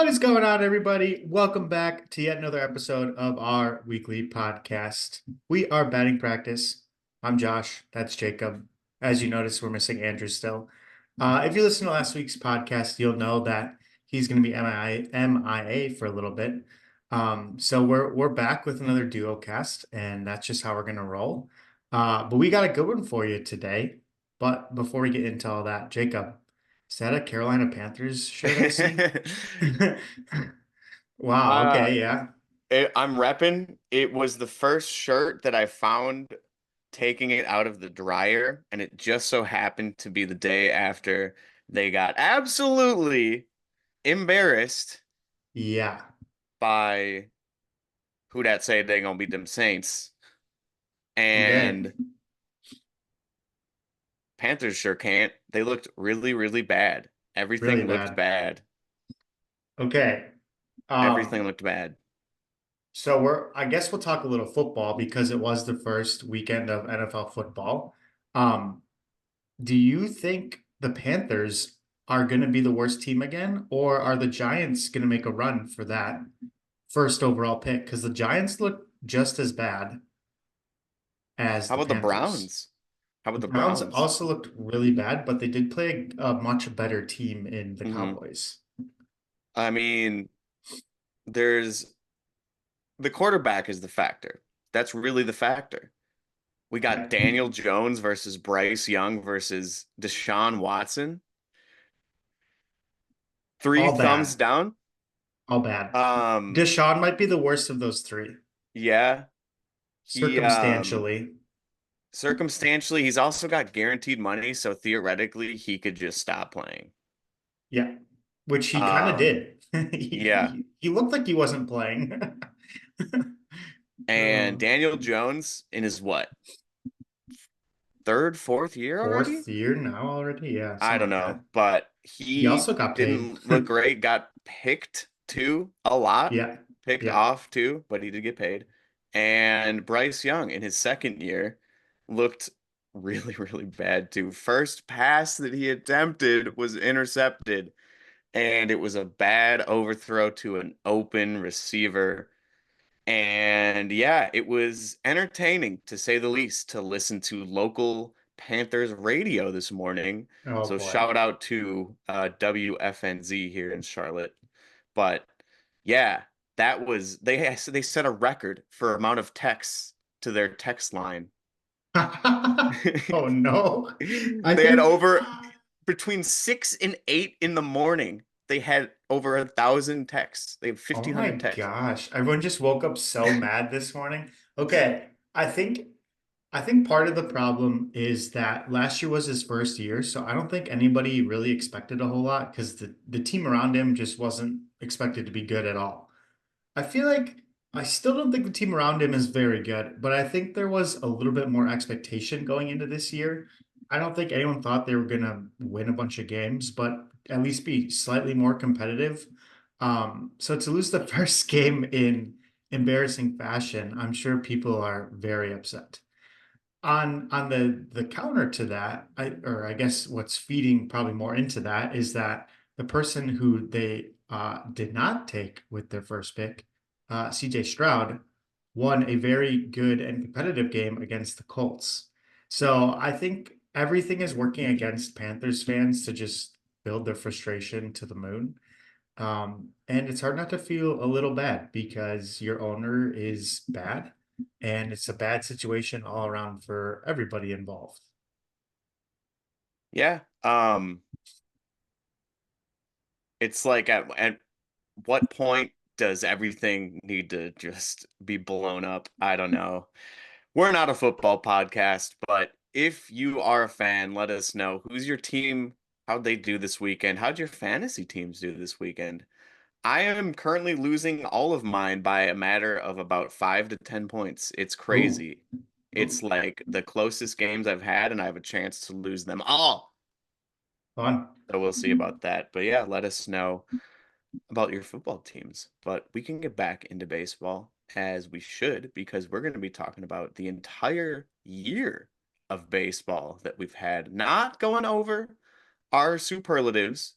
What is going on, everybody? Welcome back to yet another episode of our weekly podcast. We are batting practice. I'm Josh. That's Jacob. As you notice, we're missing Andrew still. If you listen to last week's podcast, you'll know that he's going to be MIA for a little bit. So we're back with another duo cast, and that's just how we're going to roll. But we got a good one for you today. But before we get into all that, Jacob, is that a Carolina Panthers shirt I see? Wow, Uh, okay, yeah. I'm repping. It was the first shirt that I found taking it out of the dryer, and it just so happened to be the day after they got absolutely embarrassed Yeah. by who that say they gonna beat them Saints. Okay. And Panthers sure can't. They looked really, really bad. Really Everything looked bad. bad. Okay. Everything Um, looked bad. so I guess we'll talk a little football because it was the first weekend of NFL football. Um, do you think the Panthers are going to be the worst team again, or are the Giants going to make a run for that first overall pick? Because the Giants look just as bad as How the about the Panthers. Browns? How about The the Browns Browns? also looked really bad, but they did play a much better team in the hmm Cowboys. I mean, there's the quarterback is the factor. That's really the factor. We got Yeah, Daniel Jones versus Bryce Young versus Deshaun Watson. Three all thumbs bad, down. all bad. Um, Deshaun might be the worst of those three, yeah, he circumstantially. circumstantially he's also got guaranteed money, so theoretically he could just stop playing. Yeah, which he kind of Um, did. yeah. He looked like he wasn't playing. And Oh, Daniel Jones in his what, third, fourth year already? fourth year now already? Yeah, I something don't like that. know, but He he also got paid. didn't look great. Got picked too a lot, Yeah, picked yeah. off too, but he did get paid. And Bryce Young in his second year looked really, really bad too. First pass that he attempted was intercepted, and it was a bad overthrow to an open receiver. And yeah, it was entertaining to say the least to listen to local Panthers radio this morning. Oh So boy. shout out to WFNZ here in Charlotte. But yeah, that was they set a record for amount of texts to their text line. Oh no. I They had think over between 6 and 8 in the morning. They had over 1,000 texts. They have Oh my 1,500 texts. gosh. Everyone just woke up so mad this morning. Okay, I think part of the problem is that last year was his first year, so I don't think anybody really expected a whole lot because the team around him just wasn't expected to be good at all. I feel like I still don't think the team around him is very good, but I think there was a little bit more expectation going into this year. I don't think anyone thought they were gonna win a bunch of games, but at least be slightly more competitive. So to lose the first game in embarrassing fashion, I'm sure people are very upset. On the counter to that, I guess what's feeding probably more into that is that the person who they did not take with their first pick, CJ Stroud, won a very good and competitive game against the Colts. So I think everything is working against Panthers fans to just build their frustration to the moon. And it's hard not to feel a little bad because your owner is bad and it's a bad situation all around for everybody involved. Yeah. It's like at what point does everything need to just be blown up? I don't know. We're not a football podcast, but if you are a fan, let us know who's your team, how'd they do this weekend? How'd your fantasy teams do this weekend? I am currently losing all of mine by a matter of about 5 to 10 points. It's Ooh, crazy. ooh, It's like the closest games I've had, and I have a chance to lose them all. fun. So we'll see about that. But yeah, let us know about your football teams, but we can get back into baseball as we should because we're going to be talking about the entire year of baseball that we've had, not going over our superlatives,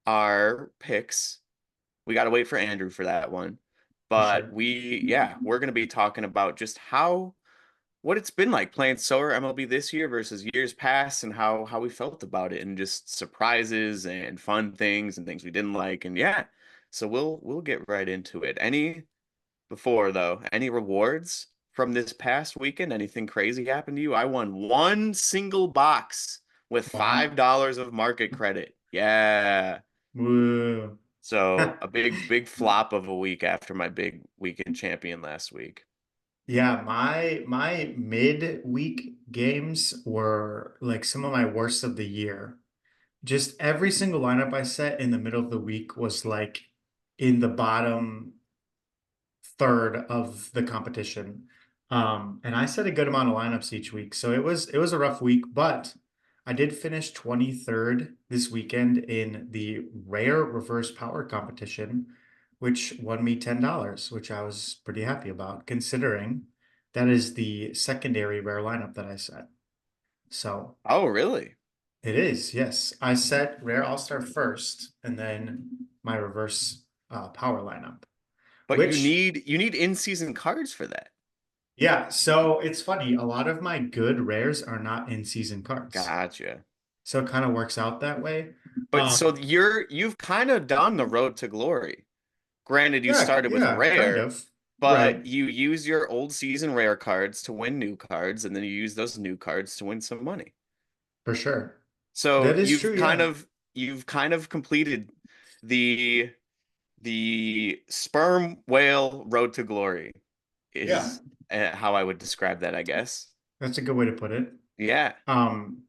our picks, We got to wait for Andrew for that one. for But sure. yeah, we're going to be talking about just what it's been like playing Sorare MLB this year versus years past and how we felt about it and just surprises and fun things and things we didn't like. And yeah, so we'll get right into it. Any rewards from this past weekend? Anything crazy happened to you? I won one single box with Wow. $5 of market credit. Yeah. Woo. So a big flop of a week after my big weekend champion last week. Yeah, my mid-week games were like some of my worst of the year. Just every single lineup I set in the middle of the week was like in the bottom third of the competition. And I set a good amount of lineups each week. So it was a rough week, but I did finish 23rd this weekend in the rare reverse power competition, which won me $10, which I was pretty happy about, considering that is the secondary rare lineup that I set. So Oh, really? it is, yes. I set rare all-star first and then my reverse power lineup, But which you need in-season cards for that. yeah, so it's funny. A lot of my good rares are not in season cards. Gotcha. So it kind of works out that way. But so Um, you've kind of done the road to glory. Granted, you yeah, started with yeah, kind rare, of. but Right, you use your old season rare cards to win new cards, and then you use those new cards to win some money. for sure. So That is true, yeah. you've kind of completed the sperm whale road to glory Yeah, is how I would describe that, I guess. that's a good way to put it. Yeah. Um,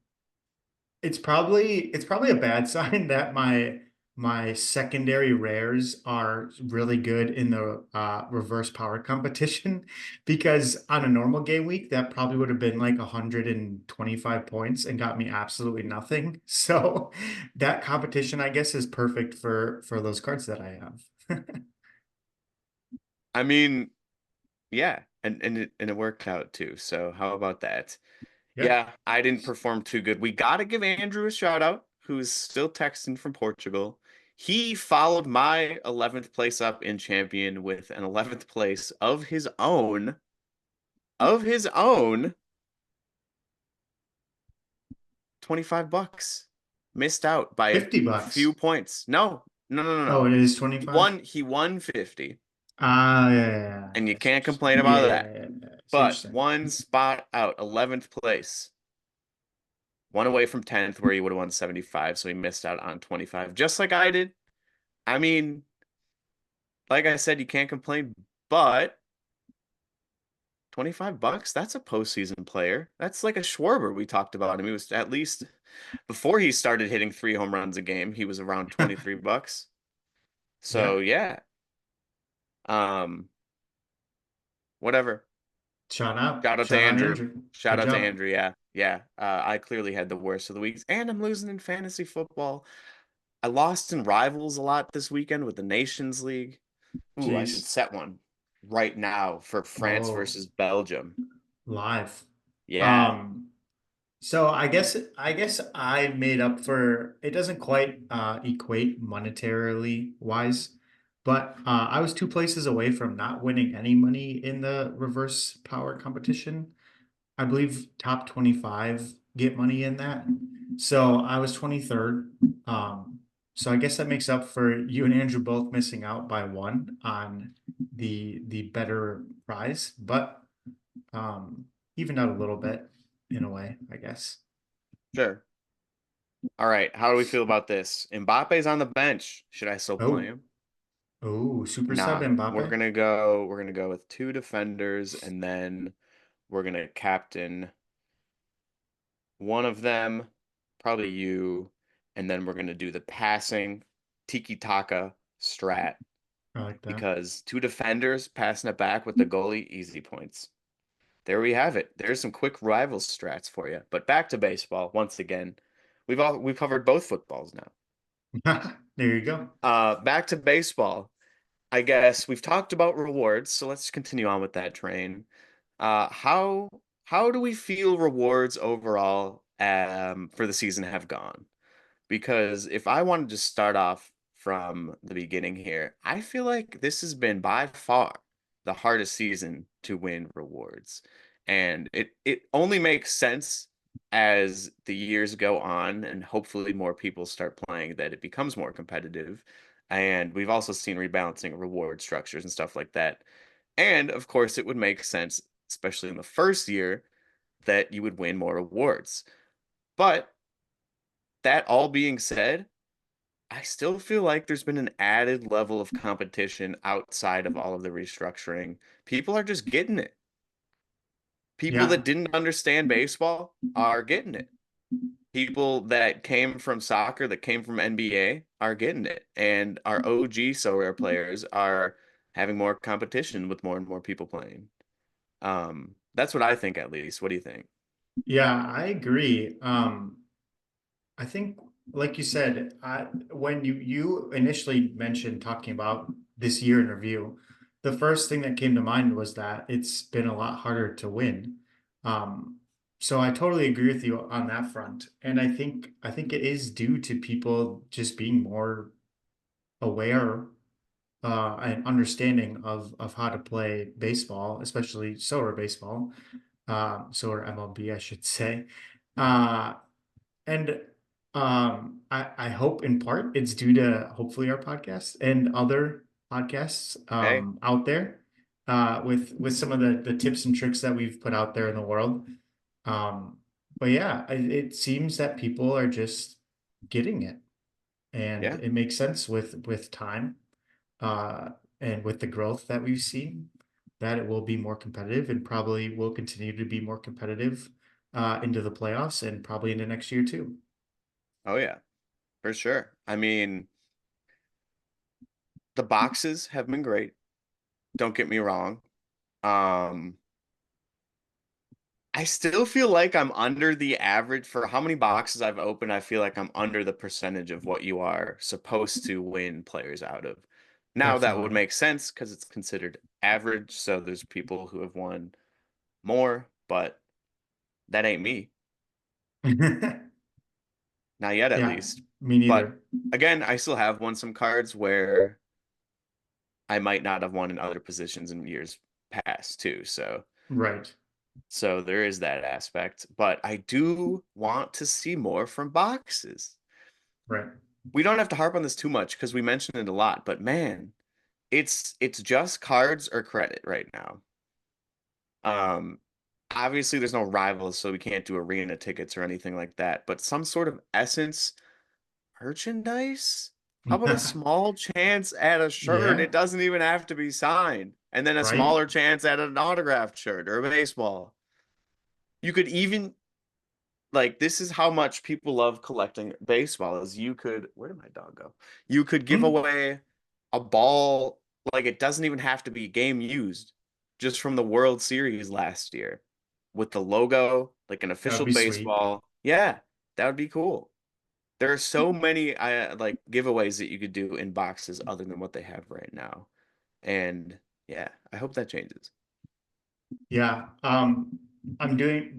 it's probably a bad sign that my secondary rares are really good in the reverse power competition because on a normal game week that probably would have been like 125 points and got me absolutely nothing. So that competition I guess is perfect for those cards that I have. I mean, yeah, and it worked out too. So how about that? Yeah. Yeah, I didn't perform too good. We got to give Andrew a shout out, who's still texting from Portugal. He followed my 11th place up in champion with an 11th place of his own, 25 bucks. Missed out by a 50 few bucks. points. No, no, no, no, Oh, no. it is 25? He won 50, Ah, yeah, yeah, yeah. and you I see what can't you're saying. complain Yeah, about yeah, that. yeah, yeah. I see what you're But saying. one spot out, 11th place. One away from 10th where he would have won 75, so he missed out on 25, just like I did. I mean, like I said, you can't complain, but 25 bucks, that's a postseason player. That's like a Schwarber we talked about him. He was at least before he started hitting 3 home runs a game, he was around 23 bucks. So Yeah. yeah, um, whatever. Shout out. Shout out to Shout out Andrew. Andrew. Shout Good out to job. Andrew. Yeah, yeah. I clearly had the worst of the weeks, and I'm losing in fantasy football. I lost in rivals a lot this weekend with the Nations League. Ooh, I should Jeez. set one right now for France Oh, versus Belgium. live. Yeah, Um, so I guess I made up for it doesn't quite equate monetarily wise, but I was two places away from not winning any money in the reverse power competition. I believe top 25 get money in that. So I was 23rd. Um, so I guess that makes up for you and Andrew both missing out by one on the better prize, but um, evened out a little bit in a way, I guess. sure. All right, how do we feel about this? Mbappe's on the bench. Should I still play Oh, him oh, or super sub not? Mbappe. We're gonna go with two defenders and then we're gonna captain one of them, probably you, and then we're gonna do the passing tiki taka strat I like that. because two defenders passing it back with the goalie, easy points. There we have it. There's some quick rival strats for you. But back to baseball once again. We've covered both footballs now. There you go. Back to baseball. I guess we've talked about rewards, so let's continue on with that train. Uh, how how do we feel rewards overall for the season have gone? Because if I wanted to start off from the beginning here. I feel like this has been by far the hardest season to win rewards. And it only makes sense as the years go on and hopefully more people start playing that it becomes more competitive. And we've also seen rebalancing of reward structures and stuff like that. And of course, it would make sense, especially in the first year, that you would win more awards. But that all being said, I still feel like there's been an added level of competition outside of all of the restructuring. People are just getting it. People Yeah. that didn't understand baseball are getting it. People that came from soccer, that came from NBA, are getting it. And our OG Sorare players are having more competition with more and more people playing. That's what I think, at least. What do you think? Yeah, I agree. I think, like you said, when you initially mentioned talking about this year in review, the first thing that came to mind was that it's been a lot harder to win. Um, so I totally agree with you on that front, and I think it is due to people just being more aware and understanding of how to play baseball, especially solar baseball, solar MLB, I should say. Uh, and I hope in part it's due to hopefully our podcast and other podcasts Hey, out there with some of the tips and tricks that we've put out there in the world. But yeah, it seems that people are just getting it, and yeah, it makes sense with time uh, and with the growth that we've seen that it will be more competitive and probably will continue to be more competitive into the playoffs and probably into next year too. oh yeah, for sure. I mean, the boxes have been great. Don't get me wrong. Um, I still feel like I'm under the average for how many boxes I've opened. I feel like I'm under the percentage of what you are supposed to win players out of. Now that would Definitely. make sense because it's considered average. So there's people who have won more, but that ain't me. Not yet, at Yeah, least. me But neither. again, I still have won some cards where I might not have won in other positions in years past too. Right, So there is that aspect, but I do want to see more from boxes. right. We don't have to harp on this too much because we mentioned it a lot, but man, it's just cards or credit right now. Um, Obviously there's no rivals, so we can't do arena tickets or anything like that, but some sort of essence merchandise? How about a small chance at a shirt? Yeah, It doesn't even have to be signed. And then a right. smaller chance at an autographed shirt or a baseball. You could even like this is how much people love collecting baseball is you could where did my dog go? You could give Hmm, away a ball like it doesn't even have to be game used just from the World Series last year with the logo, like an that would official be sweet. baseball. Yeah, that would be cool. There are so many like giveaways that you could do in boxes other than what they have right now. And yeah, I hope that changes. Yeah. I'm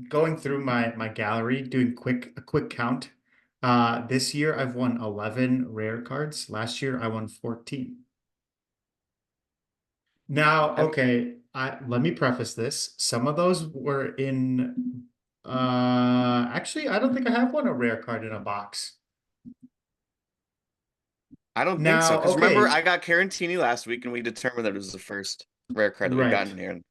going through my gallery, doing a quick count. This year I've won 11 rare cards. Last year I won 14. Now, Have okay, let me preface this. Some of those were in actually I don't think I have won a rare card in a box. I don't think so. Now, Because remember, okay, I got Carantini last week and we determined that it was the first rare credit we've right. gotten here in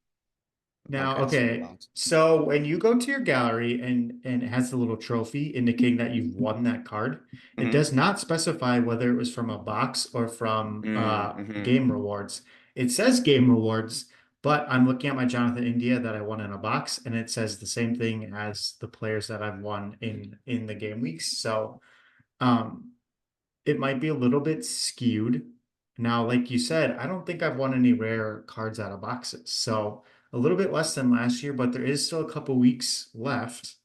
the Now, podcast okay, box. so when you go to your gallery and it has the little trophy indicating that you've won that card, it Mm-hmm. does not specify whether it was from a box or from Mm-hmm. game rewards. It says game rewards, but I'm looking at my Jonathan India that I won in a box, and it says the same thing as the players that I've won in the game weeks. So, um, it might be a little bit skewed. Now, like you said, I don't think I've won any rare cards out of boxes. So a little bit less than last year, but there is still a couple weeks left.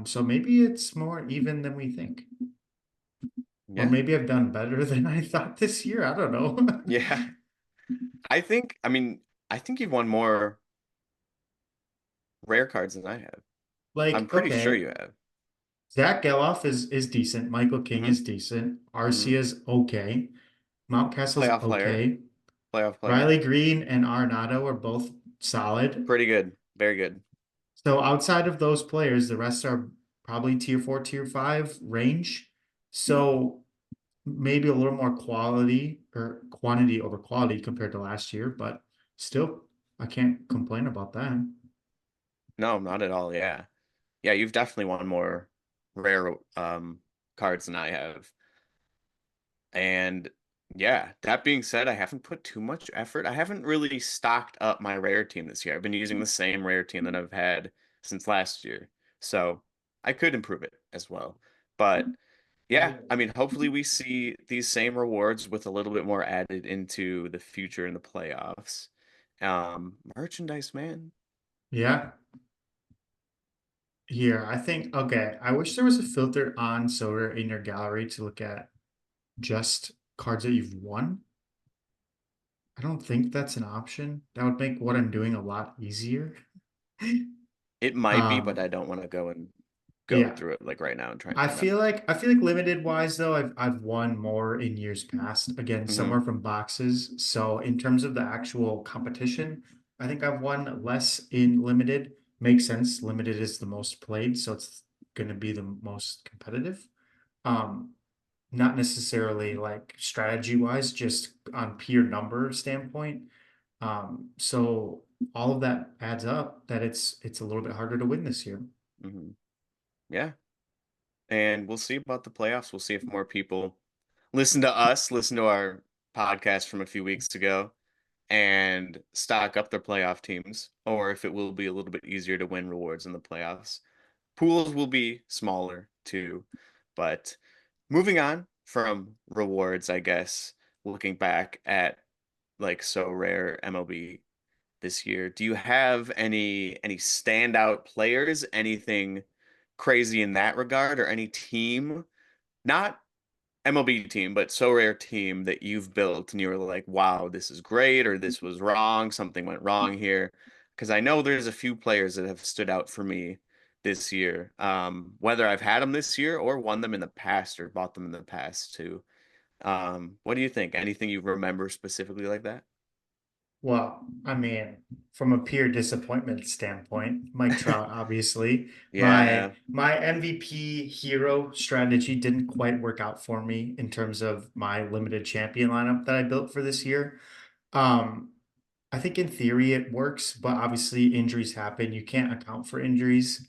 So maybe it's more even than we think. Or Yeah. maybe I've done better than I thought this year. I don't know. Yeah. I think you've won more rare cards than I have. I'm Like, pretty sure okay, you have. Zach Geloff is decent. Michael King Hmm. is decent. Hmm. Arcia's okay. Mountcastle's Playoff player, okay. playoff player. Riley Green and Arenado are both solid. Pretty good, very good. So outside of those players, the rest are probably tier four, tier five range. So maybe a little more quality or quantity over quality compared to last year, but still, I can't complain about that. No, not at all. Yeah, yeah. You've definitely won more rare cards than I have. And yeah, that being said, I haven't put too much effort. I haven't really stocked up my rare team this year. I've been using the same rare team that I've had since last year. So I could improve it as well. But yeah, I mean, hopefully we see these same rewards with a little bit more added into the future in the playoffs. Merchandise, man. Yeah, here, I think, okay, I wish there was a filter on Soda in your gallery to look at just cards that you've won. I don't think that's an option. That would make what I'm doing a lot easier. It might be, but Um, I don't want to go and go yeah, through it like right now and try and I find out. feel like I feel like limited wise though, I've won more in years past. Again, Hmm. somewhere from boxes. So in terms of the actual competition, I think I've won less in limited. Makes sense. Limited is the most played, so it's going to be the most competitive. Um, Not necessarily like strategy wise, just on pure number standpoint. So all of that adds up that it's a little bit harder to win this year. Hmm. Yeah. And we'll see about the playoffs. We'll see if more people listen to us, listen to our podcast from a few weeks ago, and stock up their playoff teams, or if it will be a little bit easier to win rewards in the playoffs. Pools will be smaller too. But moving on from rewards, I guess, looking back at like so rare MLB this year, do you have any standout players, anything crazy in that regard, or any team, not MLB team, but so rare team that you've built and you were like, wow, this is great, or this was wrong, something went wrong here? Because I know there's a few players that have stood out for me this year, whether I've had them this year or won them in the past or bought them in the past too. What do you think? Anything you remember specifically like that? Well, I mean, from a pure disappointment standpoint, Mike Trout, obviously, my Yeah. my MVP hero strategy didn't quite work out for me in terms of my limited champion lineup that I built for this year. Um, I think in theory it works, but obviously injuries happen. You can't account for injuries,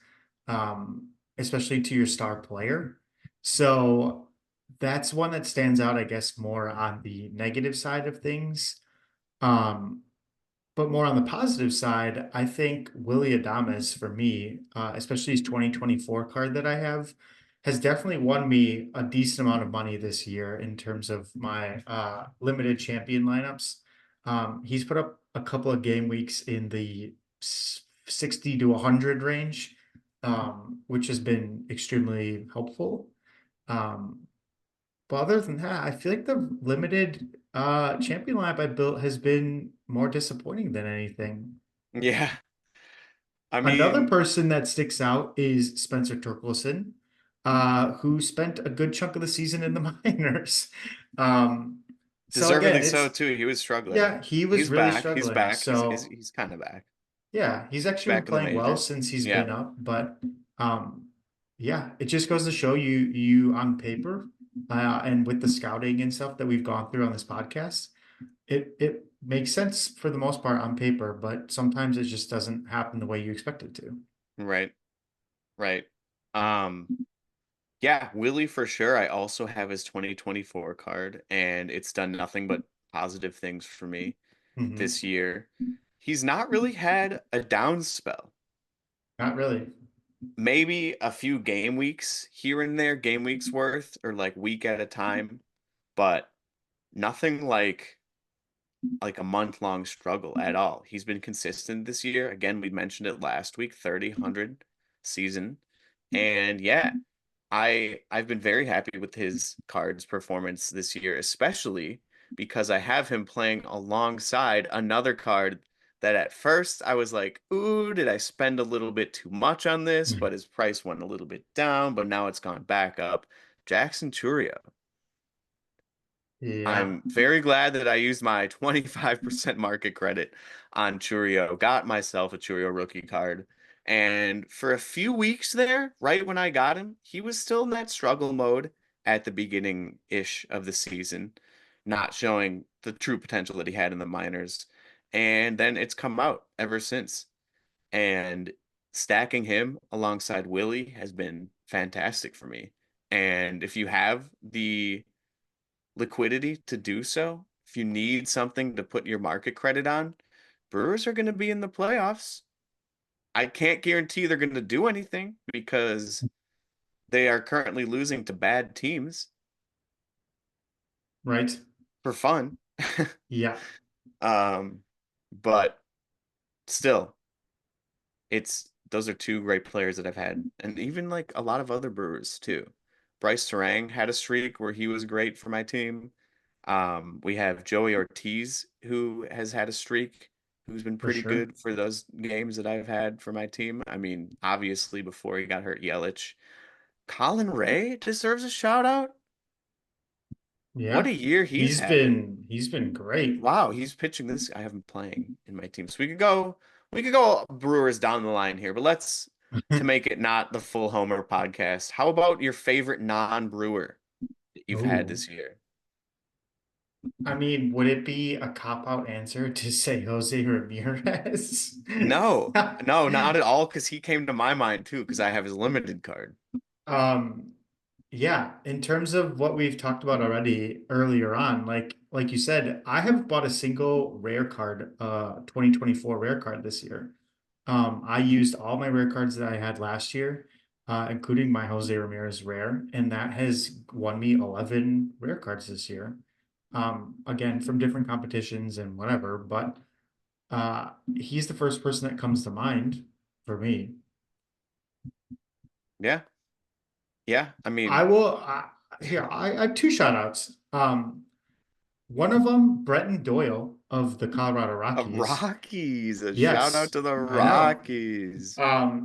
especially to your star player. So that's one that stands out, I guess, more on the negative side of things. Um, but more on the positive side, I think Willie Adames for me, especially his 2024 card that I have, has definitely won me a decent amount of money this year in terms of my limited champion lineups. He's put up a couple of game weeks in the 60 to 100 range, which has been extremely helpful. Um, but other than that, I feel like the limited champion lineup I built has been more disappointing than anything. Yeah. I Another mean, person that sticks out is Spencer Torkelson, who spent a good chunk of the season in the minors. Um, so deservedly again, so it's too. He was struggling. yeah, he was He's really back. He's struggling. back. So He's kind of back. yeah, he's He's actually been back in the playing well majors. since he's Yeah. been up, but um, yeah, it just goes to show you on paper and with the scouting and stuff that we've gone through on this podcast, it makes sense for the most part on paper, but sometimes it just doesn't happen the way you expect it to. Right. Right. Um, yeah, Willie for sure. I also have his 2024 card, and it's done nothing but positive things for me this Hmm. year. He's not really had a down spell. Not really. Maybe a few game weeks here and there, game weeks worth, or like week at a time, but nothing like a month-long struggle at all. He's been consistent this year. Again, we mentioned it last week, 30, 100 season. And yeah, I've been very happy with his cards performance this year, especially because I have him playing alongside another card that at first I was like, ooh, did I spend a little bit too much on this? But his price went a little bit down, but now it's gone back up. Jackson Churio. Yeah. I'm very glad that I used my 25% market credit on Churio, got myself a Churio rookie card. And for a few weeks there, right when I got him, he was still in that struggle mode at the beginning-ish of the season, not showing the true potential that he had in the minors. And then it's come out ever since. And stacking him alongside Willie has been fantastic for me. And if you have the liquidity to do so, if you need something to put your market credit on, Brewers are going to be in the playoffs. I can't guarantee they're going to do anything because they are currently losing to bad teams Right. for fun. Yeah. um, but still, it's those are two great players that I've had, and even like a lot of other Brewers too. Bryce Terang had a streak where he was great for my team. We have Joey Ortiz who has had a streak, who's been For pretty sure. good for those games that I've had for my team. I mean, obviously before he got hurt, Yelich. Colin Ray deserves a shout out. What Yeah. a year he's He's having. been great. Wow, he's pitching this. I have him playing in my team. So we could go Brewers down the line here, but let's to make it not the full Homer podcast. How about your favorite non-Brewer that you've had Oh, this year? I mean, would it be a cop-out answer to say Jose Ramirez? No, no, not at all, because he came to my mind too, because I have his limited card. Um, yeah, in terms of what we've talked about already earlier on, like you said, I have bought a single rare card, 2024 rare card this year. I used all my rare cards that I had last year, including my Jose Ramirez rare, and that has won me 11 rare cards this year. Again, from different competitions and whatever, but he's the first person that comes to mind for me. Yeah, yeah. I I mean, will here. I have two shout outs. One of them, Bretton Doyle of the Colorado Rockies. Rockies. A shout out Yes, to the I know. Rockies.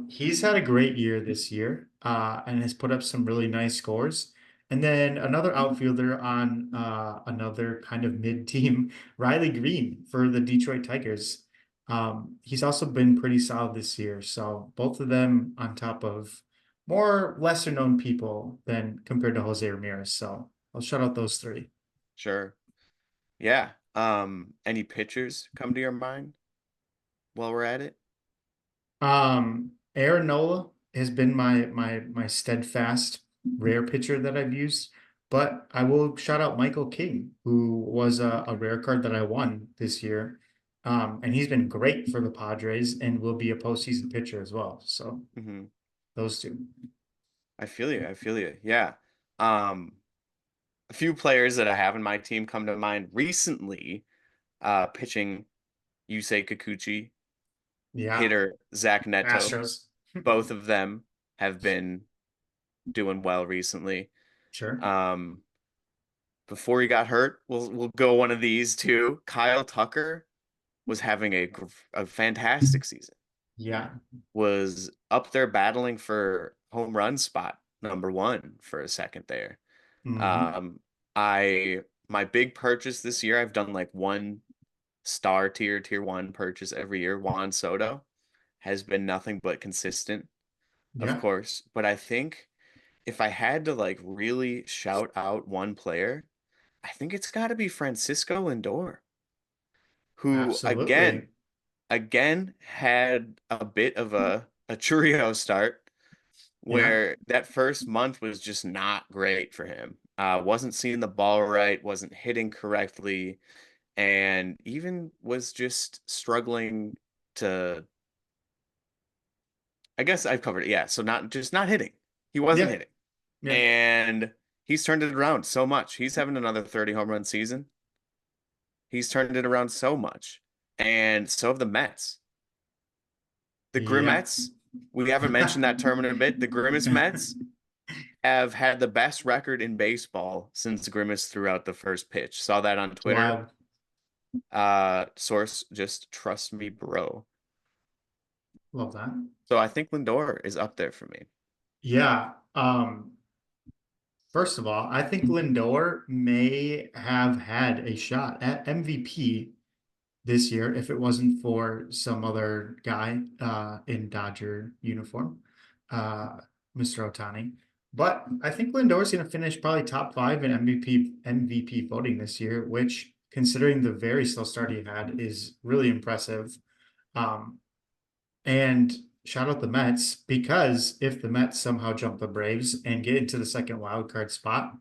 He's had a great year this year, and has put up some really nice scores. And then another outfielder on another kind of mid-team, Riley Green for the Detroit Tigers. He's also been pretty solid this year. So both of them on top of more lesser known people than compared to Jose Ramirez. So I'll shout out those three. Sure. Yeah. Any pitchers come to your mind while we're at it? Aaron Nola has been my steadfast rare pitcher that I've used, but I will shout out Michael King, who was a rare card that I won this year. And he's been great for the Padres and will be a postseason pitcher as well. So Hmm. those two. I feel you. I feel you. Yeah. Um, a few players that I have in my team come to mind recently. Pitching Yusei Kikuchi, Yeah, hitter Zach Neto. Astros. Both of them have been doing well recently. Sure. Um, before he got hurt, we'll go one of these two. Kyle Tucker was having a fantastic season. Yeah. Was up there battling for home run spot number one for a second there. Hmm. Um, I my big purchase this year, I've done like one star tier one purchase every year. Juan Soto has been nothing but consistent, of Yeah, course. But I think if I had to like really shout out one player, I think it's got to be Francisco Lindor, who absolutely. again had a bit of a Churio start Yeah. where that first month was just not great for him. Wasn't seeing the ball right, wasn't hitting correctly, and even was just struggling to. I guess I've covered it. Yeah, so not hitting. He wasn't Yeah. hitting, Yeah. and he's turned it around so much. He's having another 30 home run season. He's turned it around so much, and so have the Mets. The Yeah. Grimmets. We haven't mentioned that term in a bit. The Grimace Mets have had the best record in baseball since Grimace threw out the first pitch. Saw that on It's Twitter. wild. Source, just trust me, bro. Love that. So I think Lindor is up there for me. Yeah. First of all, I think Lindor may have had a shot at MVP this year if it wasn't for some other guy in Dodger uniform, uh, Mr. Otani. But I think Lindor's going to finish probably top five in MVP voting this year, which, considering the very slow start he had, is really impressive. Um, and shout out the Mets because if the Mets somehow jump the Braves and get into the second wild card spot,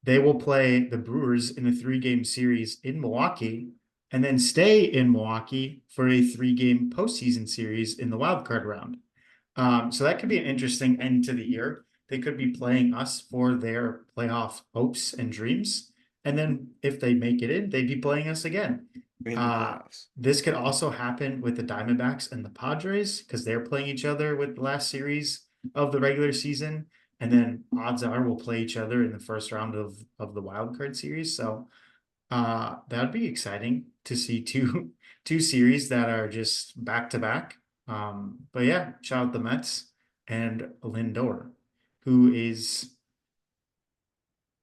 they will play the Brewers in a three-game series in Milwaukee and then stay in Milwaukee for a three-game postseason series in the wild card round. So that could be an interesting end to the year. They could be playing us for their playoff hopes and dreams. And then if they make it in, they'd be playing us again. In the Uh, playoffs. this could also happen with the Diamondbacks and the Padres because they're playing each other with the last series of the regular season. And then odds are we'll play each other in the first round of the wild card series. So that'd be exciting to see two series that are just back to back. But yeah, shout out the Mets and Lindor, who is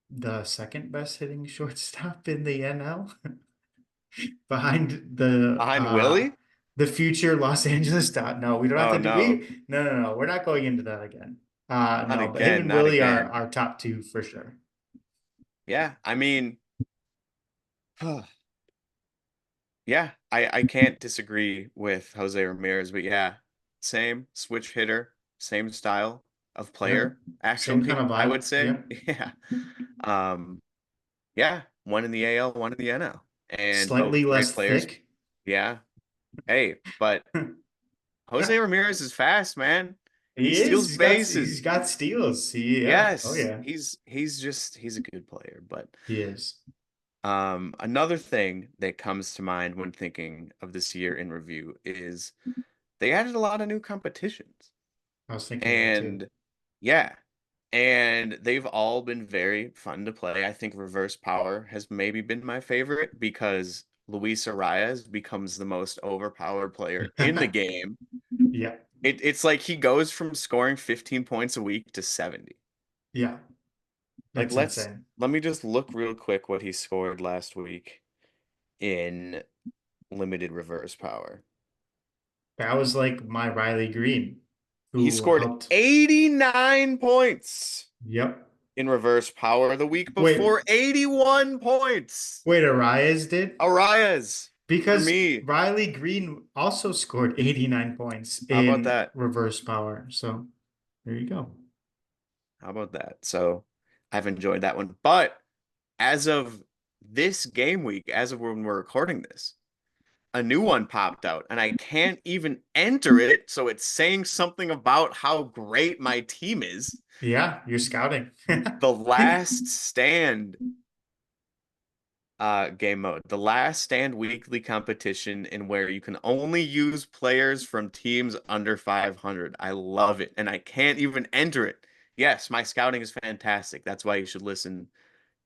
the second best hitting shortstop in the NL behind Behind Willie? the future Los Angeles dot. No, we don't have Oh to do no. we no, we're not going into that again. Not No, but him again, and not Willie again. are top two for sure. Yeah, I mean, yeah, I can't disagree with Jose Ramirez, but yeah, same switch hitter, same style of Yep. player, Same kind actually, of I vibe. would say. Yep. Yeah. Um, yeah, one in the AL, one in the NL, and Slightly both less great players. thick. Yeah. Hey, but Jose Ramirez is fast, man. He He is. steals He's bases. got steals. Yeah. Oh Yes, yeah. he's a good player, but He is. another thing that comes to mind when thinking of this year in review is they added a lot of new competitions. I was thinking that too. And yeah, and they've all been very fun to play. I think Reverse Power has maybe been my favorite because Luis Arias becomes the most overpowered player in the game. Yeah. It's like he goes from scoring 15 points a week to 70. Yeah. Like It's insane. let me just look real quick what he scored last week in limited reverse power. That was like my Riley Green, He who scored helped. 89 points Yep. in reverse power the week Wait, before, 81 points. wait, Arias did? Arias for Because me. Riley Green also scored 89 points How about in that? reverse power. So there you go. How about that? So I've enjoyed that one. But as of this game week, as of when we're recording this, a new one popped out and I can't even enter it. So it's saying something about how great my team is. Yeah, you're scouting. The Last Stand game mode. The Last Stand weekly competition in where you can only use players from teams under 500. I love it. And I can't even enter it. Yes, my scouting is fantastic. That's why you should listen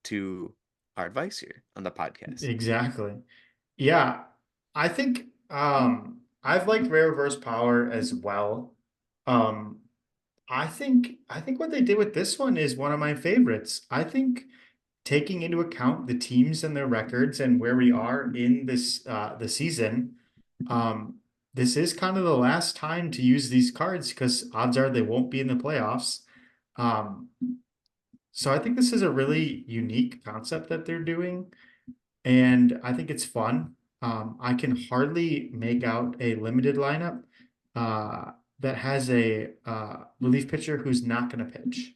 to our advice here on the podcast. Exactly. Yeah, I think I've liked Rare Reverse Power as well. Um I think what they did with this one is one of my favorites. I think taking into account the teams and their records and where we are in this the season, um this is kind of the last time to use these cards because odds are they won't be in the playoffs. Um so I think this is a really unique concept that they're doing and I think it's fun. I can hardly make out a limited lineup uh, that has a relief pitcher who's not going to pitch.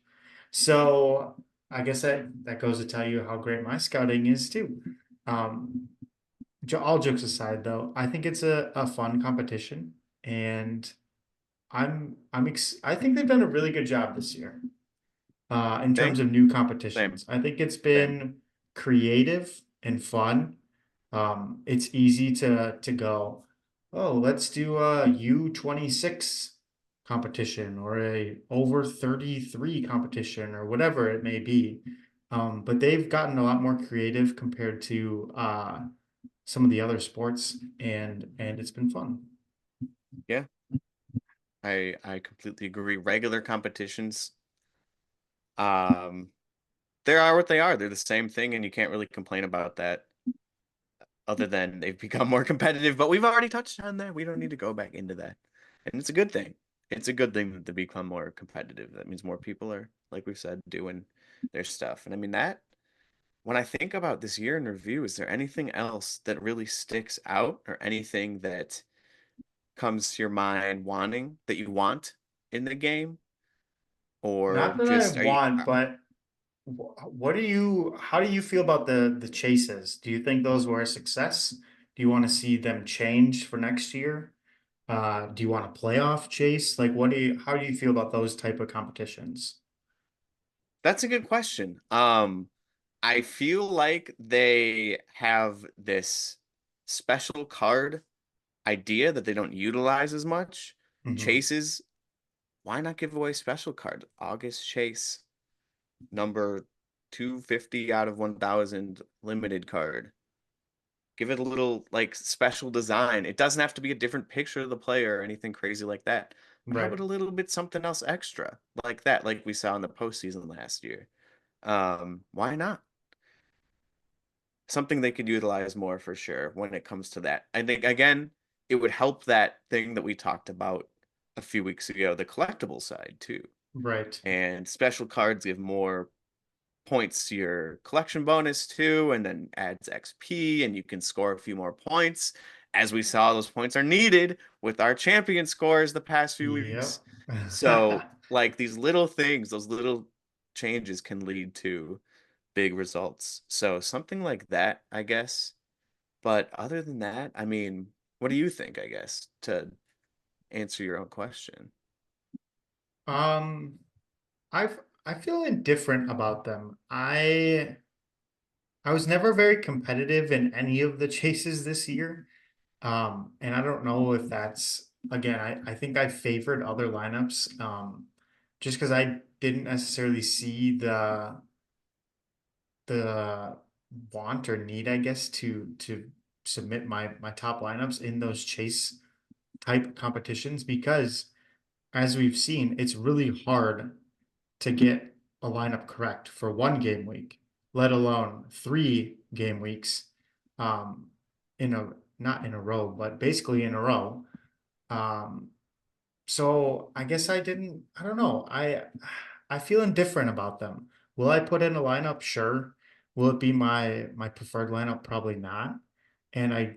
So I guess that goes to tell you how great my scouting is too. Um, all jokes aside, though, I think it's a fun competition, and I think they've done a really good job this year in terms Same, of new same, competitions. I think it's same. been creative and fun. It's easy to go, oh, let's do a U26 competition or a over 33 competition or whatever it may be. But they've gotten a lot more creative compared to some of the other sports, and it's been fun. Yeah, I completely agree. Regular competitions, um, they are what they are. They're the same thing, and you can't really complain about that other than they've become more competitive. But we've already touched on that. We don't need to go back into that. And it's a good thing. It's a good thing that they become more competitive. That means more people are, like we've said, doing their stuff. And I mean that when I think about this year in review, is there anything else that really sticks out or anything that comes to your mind wanting that you want in the game? Or Not that I just are you want, but what do you, how do you feel about the chases? Do you think those were a success? Do you want to see them change for next year? Do you want a playoff chase? Like, how do you feel about those type of competitions? that's a good question. I feel like they have this special card idea that they don't utilize as much. Hmm. Chases, why not give away special card? August Chase, number 250 out of 1000 limited card. Give it a little like special design. It doesn't have to be a different picture of the player or anything crazy like that. But how Right, about a little bit something else extra like that, like we saw in the postseason last year? Why not? Something they could utilize more for sure when it comes to that. I think again, it would help that thing that we talked about a few weeks ago, the collectible side too. right. And special cards give more points to your collection bonus too, and then adds XP, and you can score a few more points. As we saw, those points are needed with our champion scores the past few weeks. Yep. So, like these little things, those little changes can lead to big results. So, something like that, I guess. But other than that, I mean, what do you think, I guess, to answer your own question? Um, I feel indifferent about them. I was never very competitive in any of the chases this year. And I don't know if that's again, I think I favored other lineups just because I didn't necessarily see the want or need, I guess, to submit my top lineups in those chase type competitions because as we've seen, it's really hard to get a lineup correct for one game week, let alone 3 game weeks, um, in a not in a row, but basically in a row. Um, so I guess I don't know. I feel indifferent about them. Will I put in a lineup? Sure. Will it be my preferred lineup? Probably not. And I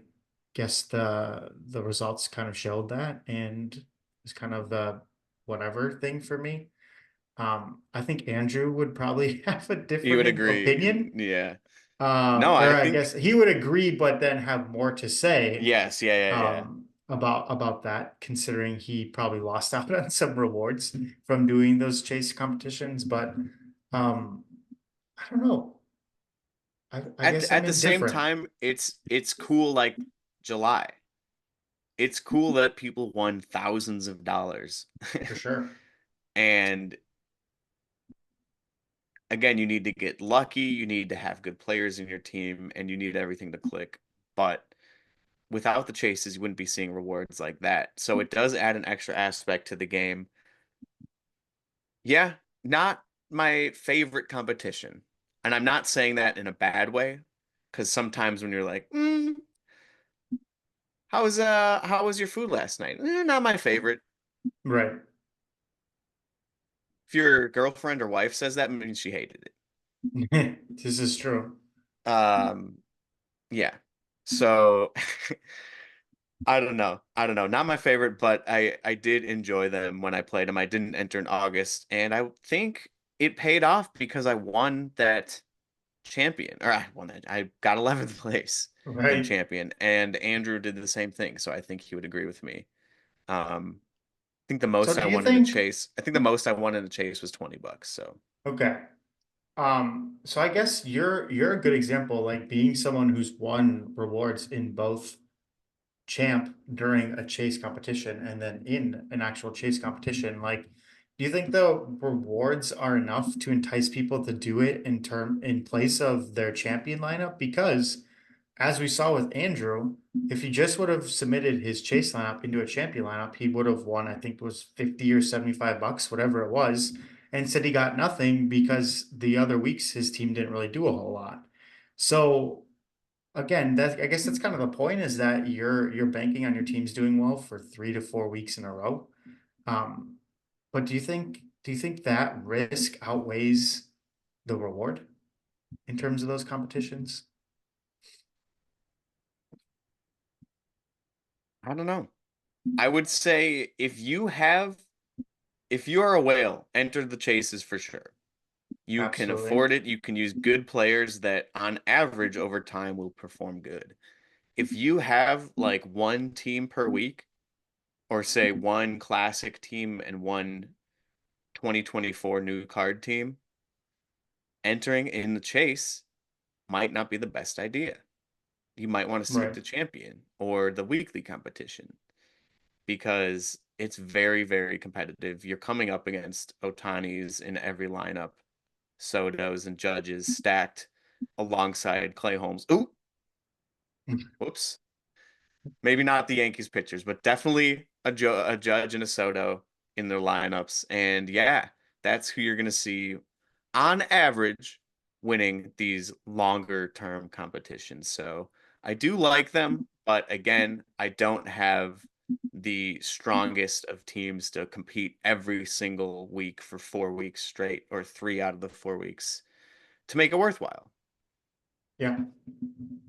guess the results kind of showed that and it's kind of the whatever thing for me. I think Andrew would probably have a You would different agree. opinion. Yeah. No, Or I I think guess he would agree, but then have more to say yes. Yeah, yeah, yeah. about that, considering he probably lost out on some rewards from doing those chase competitions. But um, I don't know. I At guess I'm at the same indifferent time, it's cool like July. It's cool that people won thousands of dollars. for sure. And again, you need to get lucky, you need to have good players in your team, and you need everything to click. But without the chases, you wouldn't be seeing rewards like that. So it does add an extra aspect to the game. Yeah, not my favorite competition. And I'm not saying that in a bad way, because sometimes when you're like, how was your food last night? Not my favorite. Right. If your girlfriend or wife says that, it means she hated it. This is true. Um, yeah. So I don't know. I don't know. Not my favorite, but I did enjoy them when I played them. I didn't enter in August, and I think it paid off because I won that champion, or I won that. I got 11th place in Right. champion, and Andrew did the same thing. So I think he would agree with me. I think the So most do I you won in a think? chase. I think the most I won in a chase was $20. So Okay. So I guess you're a good example, like being someone who's won rewards in both champ during a chase competition and then in an actual chase competition. Like, do you think the rewards are enough to entice people to do it in place of their champion lineup? Because as we saw with Andrew, if he just would have submitted his chase lineup into a champion lineup, he would have won, I think it was 50 or $75, whatever it was. And said he got nothing because the other weeks his team didn't really do a whole lot. So again, that I guess that's kind of the point is that you're banking on your teams doing well for 3 to 4 weeks in a row. Um, but do you think that risk outweighs the reward in terms of those competitions? I don't know. I would say if you are a whale, enter the chases for sure. You can Absolutely. afford it. You can use good players that on average over time will perform good. If you have like one team per week, or say one classic team and one 2024 new card team, entering in the chase might not be the best idea. You might want to stick Right. to champion or the weekly competition because it's very, very competitive. You're coming up against Otanis in every lineup, Sotos and Judges stacked alongside Clay Holmes. Ooh, whoops. Maybe not the Yankees pitchers, but definitely a Judge and a Soto in their lineups. And yeah, that's who you're going to see on average winning these longer term competitions. So I do like them, but again, I don't have the strongest of teams to compete every single week for 4 weeks straight or 3 out of the 4 weeks to make it worthwhile. Yeah.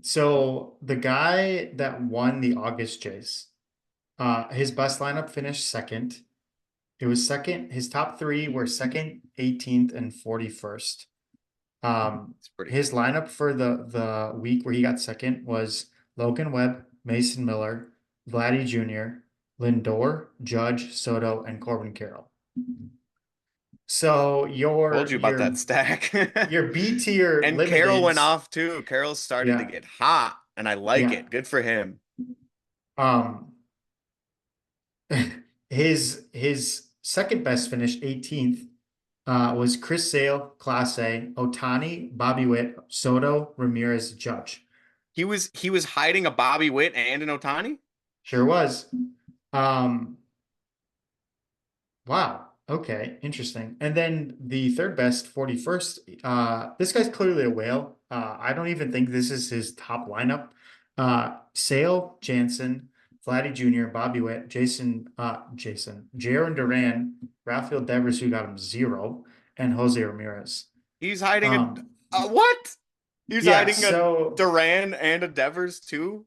So the guy that won the August chase, his best lineup finished second. It was second. His top three were second, 18th, and 41st. It's pretty His good. lineup for the week where he got second was Logan Webb, Mason Miller, Vladdy Jr., Lindor, Judge, Soto, and Corbin Carroll. So Told your you about that your stack. your B tier And Carroll went limiteds, off too. Carroll started to yeah, get hot, and I like yeah. it. Good for him. Um, his second best finish, 18th, was Chris Sale, Class A, Otani, Bobby Witt, Soto, Ramirez, Judge. He was hiding a Bobby Witt and an Otani. Sure was. Um, wow. Okay, interesting. And then the third best, 41st, this guy's clearly a whale. I don't even think this is his top lineup. Sale, Jansen, Vladdy Jr., Bobby Witt, Jaron Duran, Rafael Devers, who got him zero, and Jose Ramirez. He's hiding Um, a what? He's yeah, hiding a so Duran and a Devers too,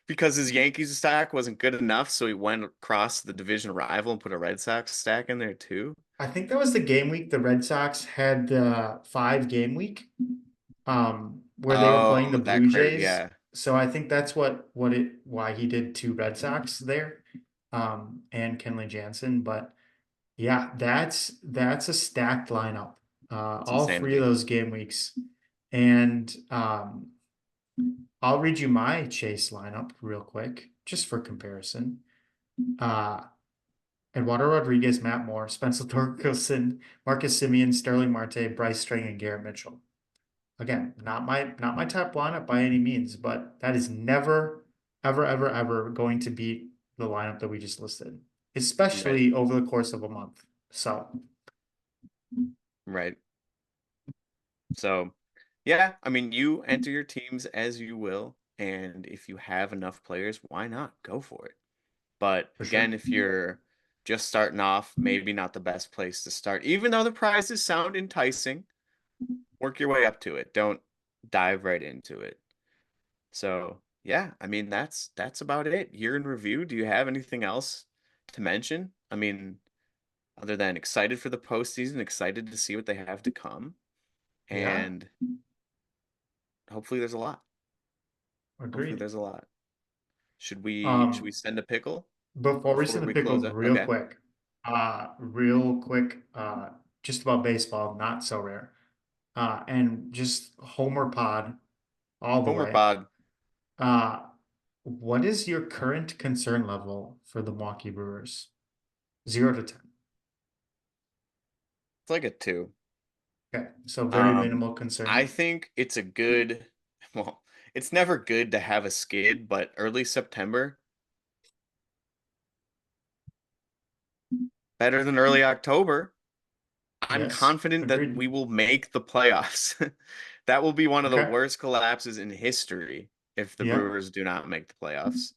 because his Yankees stack wasn't good enough, so he went across the division rival and put a Red Sox stack in there too. I think that was the game week the Red Sox had the 5 game week. Where they were playing the Oh, that Blue crazy. Jays. Yeah, So I think that's why he did two Red Sox there, and Kenley Jansen. But yeah, that's a stacked lineup. it's All three of insanity. those game weeks, and I'll read you my Chase lineup real quick, just for comparison. Uh, Eduardo Rodriguez, Matt Moore, Spencer Torkelson, Marcus Simeon, Sterling Marte, Bryce String, and Garrett Mitchell. Again, not my top lineup by any means, but that is never, ever, ever, ever going to beat the lineup that we just listed, Right, especially over the course of a month. So, right. So, yeah, I mean, you enter your teams as you will, and if you have enough players, why not go for it? But for sure. again, if you're just starting off, maybe not the best place to start. Even though the prizes sound enticing, work your way up to it. Don't dive right into it. So, yeah, I mean, that's about it. Year in review. Do you have anything else to mention? I mean, other than excited for the postseason, excited to see what they have to come, Yeah, and hopefully there's a lot. Hopefully agreed. there's a lot. Should we Um, send a pickle Before we before send the we pickle close out? Okay. real quick, just about baseball, not so rare. And just Homer Pod all the Homer way. Pod. Uh, what is your current concern level for the Milwaukee Brewers? 0 to 10. It's like a two. Okay, so very Um, minimal I concern. think it's a good, well, it's never good to have a skid, but early September, better than early October. I'm Yes, confident that agreed. we will make the playoffs. That will be one of the Okay. worst collapses in history if the Yeah. Brewers do not make the playoffs.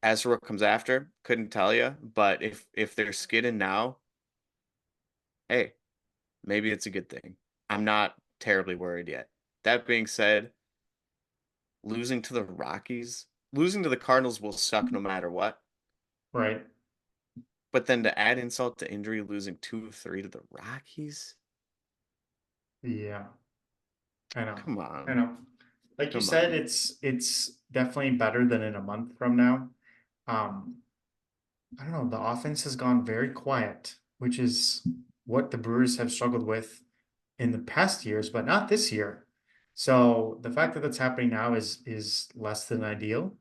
As for what comes after, couldn't tell you, but if they're skidding now, hey, maybe it's a good thing. I'm not terribly worried yet. That being said, losing to the Rockies, losing to the Cardinals will suck no matter what. Right. But then to add insult to injury, losing 2-3 to the Rockies? Yeah. I know. Come I on. know. Like you Come said, on. it's definitely better than in a month from now. Um, I don't know. The offense has gone very quiet, which is what the Brewers have struggled with in the past years, but not this year. So the fact that that's happening now is less than ideal,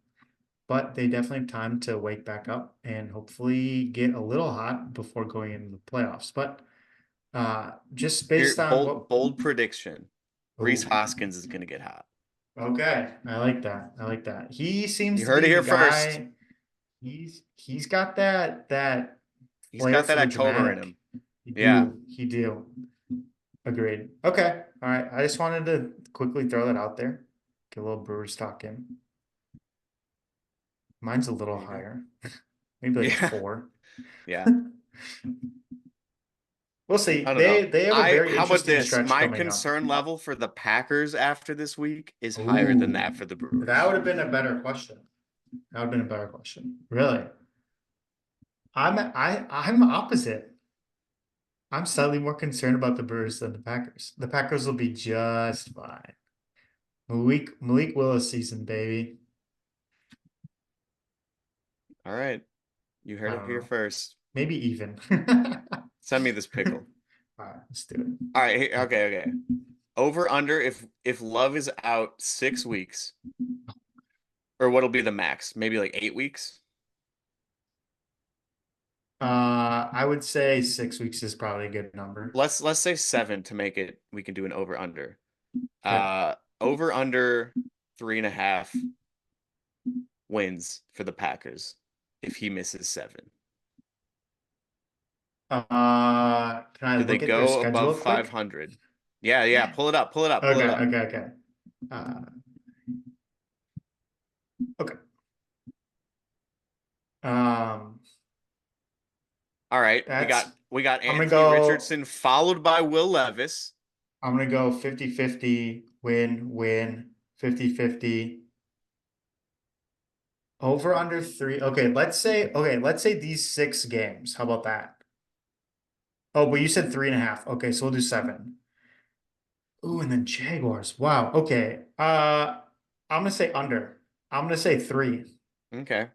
but they definitely have time to wake back up and hopefully get a little hot before going into the playoffs. But just Here, based on what, bold prediction. Rhys oh, Hoskins is gonna get hot. okay, I like that. I like that. He seems You to heard it be the here first. guy. He's got that He's flair got for that the October in dramatic. him. Yeah. He do. Agreed. Okay. All right. I just wanted to quickly throw that out there. Get a little Brewers talk in. Mine's a little There you go. higher. Maybe like a Yeah. four. Yeah. We'll see. I don't know. They have a very How about interesting this? stretch My coming up. concern level for the Packers after this week is higher than Ooh, that for the that would Brewers. have been a better question. That would have been a better question. Really? I'm opposite. I'm slightly more concerned about the Brewers than the Packers. The Packers will be just fine. Malik Willis season, baby. All right. You heard I it don't here know. first. Maybe even. Send me this pickle. All right, let's do All right. Okay. Okay. Over under if Love is out 6 weeks, or what'll be the max? Maybe like 8 weeks. it. I would say 6 weeks is probably a good number. Let's say 7 to make it. We can do an over under. Okay. Over under 3.5 wins for the Packers if he misses 7. Can I Do they look at their go above schedule quick? 500? Yeah, yeah. Pull it up. Pull it up. Pull it Okay, up. okay, okay. Uh, okay. Um, All right. We that's got we got I'm gonna Anthony go Richardson followed by Will Levis. I'm gonna go 50-50 win 50-50 over under three. Let's say these 6 games. How about that? Oh, but you said 3.5. Okay, so we'll do 7. Ooh, and then Jaguars. Wow. Okay. I'm gonna say under. I'm gonna say three. Okay.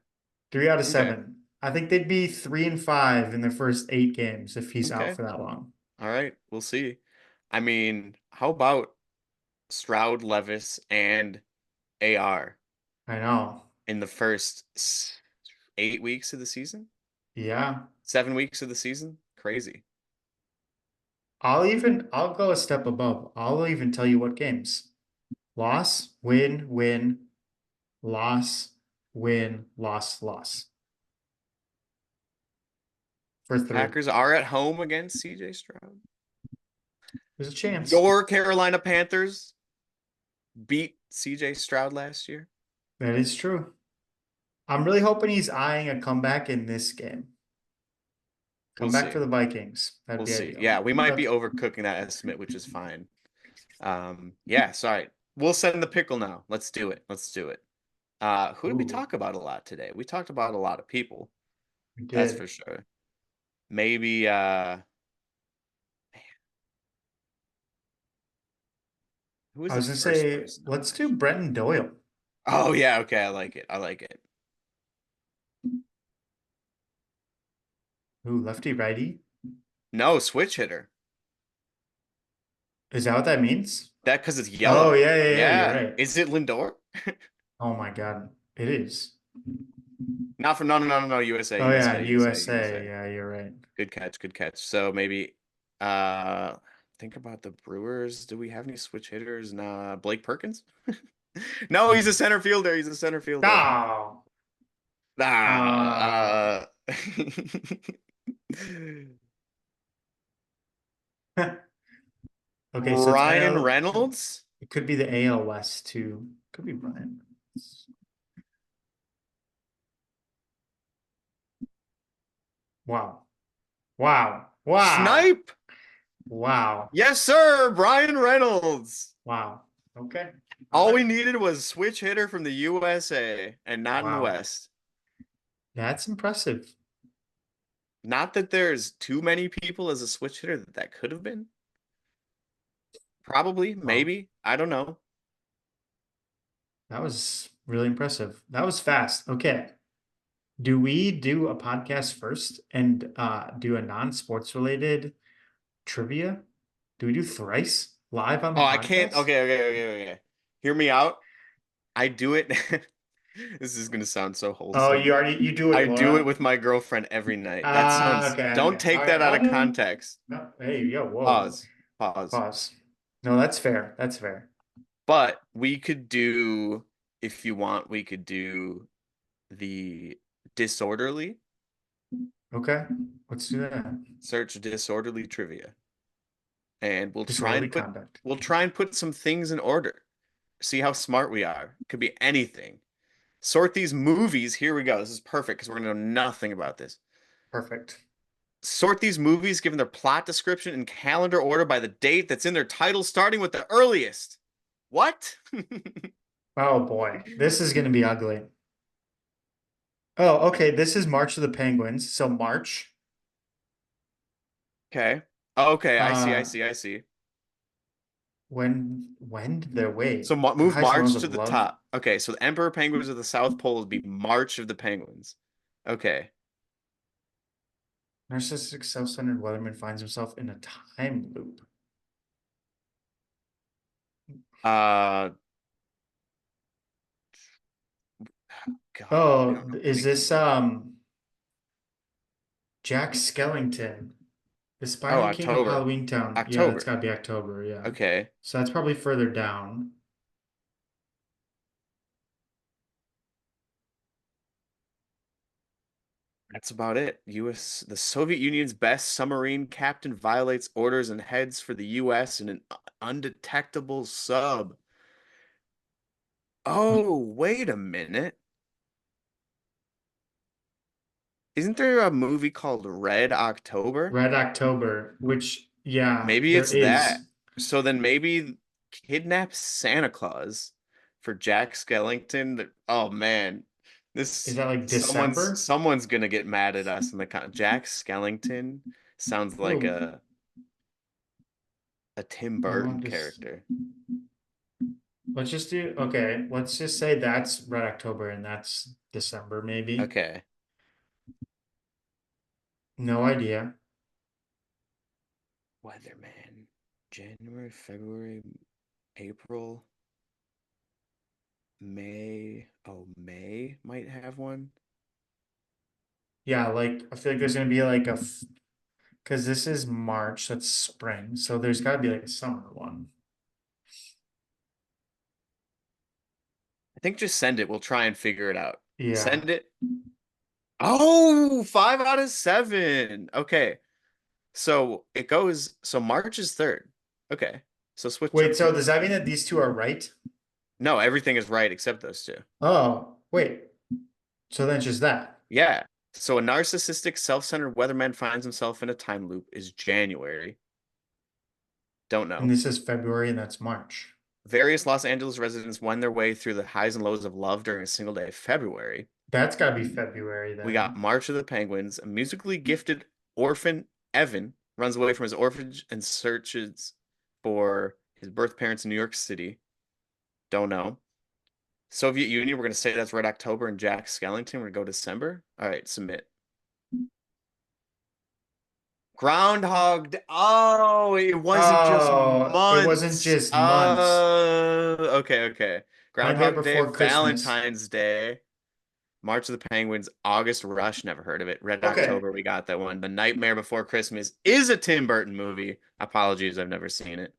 3 out of Okay. 7. I think they'd be 3-5 in their first 8 games if he's out Okay. for that long. All right. We'll see. I mean, how about Stroud, Levis, and AR I know. in the first 8 weeks of the season? Yeah. 7 weeks of the season? Crazy. I'll go a step above. I'll even tell you what games. Loss, win, loss, win, loss. For 3. Packers are at home against CJ Stroud. There's a chance. Your Carolina Panthers beat CJ Stroud last year. That is true. I'm really hoping he's eyeing a comeback in this game. We'll Comeback for see. the Vikings. That'd We'll be see. ideal. Yeah, we might be Okay. overcooking that estimate, which is fine. Yeah, sorry. We'll send the pickle now. Let's do it. Let's do it. Who did we Ooh, talk about a lot today? We talked about a lot of people. we That's for did. sure. Maybe who was I the was gonna first say, person I let's do mentioned? Brenton Doyle. Oh yeah, okay, I like it. I like it. Ooh, lefty righty. No, switch hitter. Is that what that means? That because it's Oh yellow. yeah, you're Yeah. right. Is it Lindor? Oh my God. It is. Not for no, USA, Oh yeah, USA, USA, USA. USA. Yeah, you're right. Good catch, good catch. So maybe uh think about the Brewers. Do we have any switch hitters? Nah, Blake Perkins? No, he's a center fielder. He's a center fielder. Oh. Ah, Okay, so it's Ryan NL. Reynolds. It could be the AL West too. Could be Ryan. Wow. Wow. Wow. Snipe. Wow. Yes, sir. Brian Reynolds. Wow. Okay. All All we right. needed was switch hitter from the USA and not in the Wow. West. That's impressive. Not that there's too many people as a switch hitter that could have been. Probably, Wow. maybe. I don't know. That was really impressive. That was fast. Okay. Do we do a podcast first and do a non-sports related trivia? Do we do thrice live on the Oh, I can't. podcast? Okay. Hear me out. I do it. This is gonna sound so Oh, wholesome. you do it, I do it Laura? with my girlfriend every night. That Ah, sounds, okay, don't okay. All take right. that out Oh of no. context. No. Hey, yo, whoa. Pause. Pause. Pause. No, that's fair. That's fair. But we could do, if you want, we could do the disorderly, Okay. Let's do that. search disorderly trivia. And Disorderly conduct. we'll try and put some things in order. See how smart we are. Could be anything. Sort these movies. Here we go. This is perfect because we're gonna know nothing about this. Perfect. Sort these movies given their plot description in calendar order by the date that's in their title, starting with the earliest. What? Oh boy. This is gonna be ugly. Oh, okay. This is March of the Penguins. So March. Okay. Okay, Uh I see. when did they wait? So The move highest and lows March of to the love. top. Okay, so the Emperor Penguins of the South Pole would be March of the Penguins. Okay. Narcissistic self-centered Weatherman finds himself in a time loop. Uh, God, we Oh, don't know is anything this about. Jack Skellington, the Oh, Spider King of October. Halloween Town? Yeah, that's October. gotta be October, yeah. Okay. So that's probably further down. That's about it. The Soviet Union's best submarine captain violates orders and heads for the US in an undetectable sub. Oh, wait a minute. Isn't there a movie called Red October? Red October, which yeah, Maybe there it's that. is. So then maybe kidnap Santa Claus for Jack Skellington. Oh man. Is This that like December? someone's gonna get mad at us in the Jack Skellington sounds like Oh, a Tim no, Burton just character. let's just do okay. Let's just say that's Red October and that's December, maybe. Okay. No idea. Weatherman. January, February, April, May. Oh, May might have one. Yeah, like I feel like there's gonna be like because this is March, that's spring, so there's gotta be like a summer one. I think just send it. We'll try and figure it out. Yeah. Send it. Oh, 5 out of 7. Okay. So it goes, so March is third. Okay. So switch Wait, up so the, does that mean that these two are right? no, everything is right except those two. Oh, wait. So then it's just that. Yeah. So a narcissistic, self-centered weatherman finds himself in a time loop is January. Don't And know. this is February and that's March. Various Los Angeles residents wend their way through the highs and lows of love during a single day. February. That's gotta be February We got then. March of the Penguins. A musically gifted orphan, Evan, runs away from his orphanage and searches for his birth parents in New York City. Don't know. Soviet Union, we're going to say that's Red October, and Jack Skellington, we're going to go December. All right, submit. Groundhog Day. Oh, it wasn't just Oh, it wasn't months. just months. Okay. Nightmare Groundhog Day, Before Christmas. Valentine's Day, March of the Penguins, August Rush, never heard of it. Red Okay. October, we got that one. The Nightmare Before Christmas is a Tim Burton movie. Apologies, I've never seen it.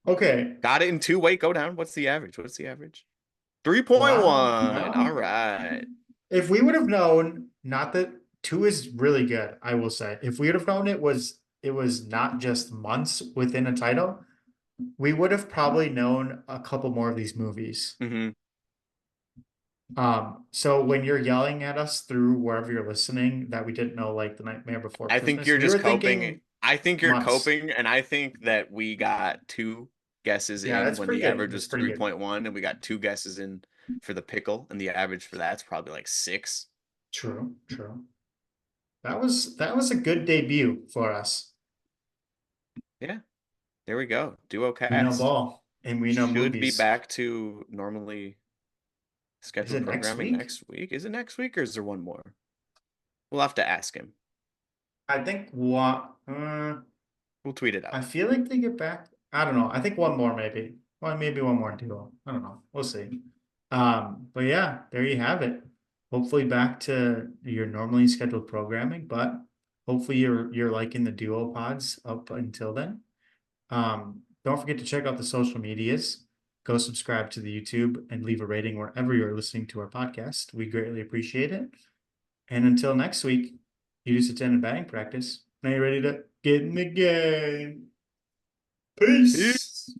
Okay. Got it in two. Wait, go down. What's the average? What's the average? Wow. 3.1. All Well, right. if we would have known, not that two is really good, I will say. If we would have known it was not just months within a title, we would have probably known a couple more of these movies. Hmm. So when you're yelling at us through wherever you're listening that we didn't know like the Nightmare Before I think Christmas, you're we just were coping. thinking I think you're months. coping, and I think that we got two guesses Yeah, in that's when pretty the good. average That's was pretty good. 3.1, and we got two guesses in for the pickle, and the average for that's probably like 6. True, true. That was a good debut for us. Yeah, there we go. Duo We know cast. ball and we know Should be movies. back to normally Is scheduled it next programming week? next week. Is it next week or is there one more? We'll have to ask him. I think what We'll tweet it I out. feel like they get back. I don't know. I think one more maybe. Well, maybe one more duo. I don't know. We'll see. But yeah, there you have it. Hopefully back to your normally scheduled programming, but hopefully you're liking the duo pods up until then. Don't forget to check out the social medias. Go subscribe to the YouTube and leave a rating wherever you're listening to our podcast. We greatly appreciate it. And until next week, you just attended batting practice. Now you're ready to get in the game. Peace. Peace.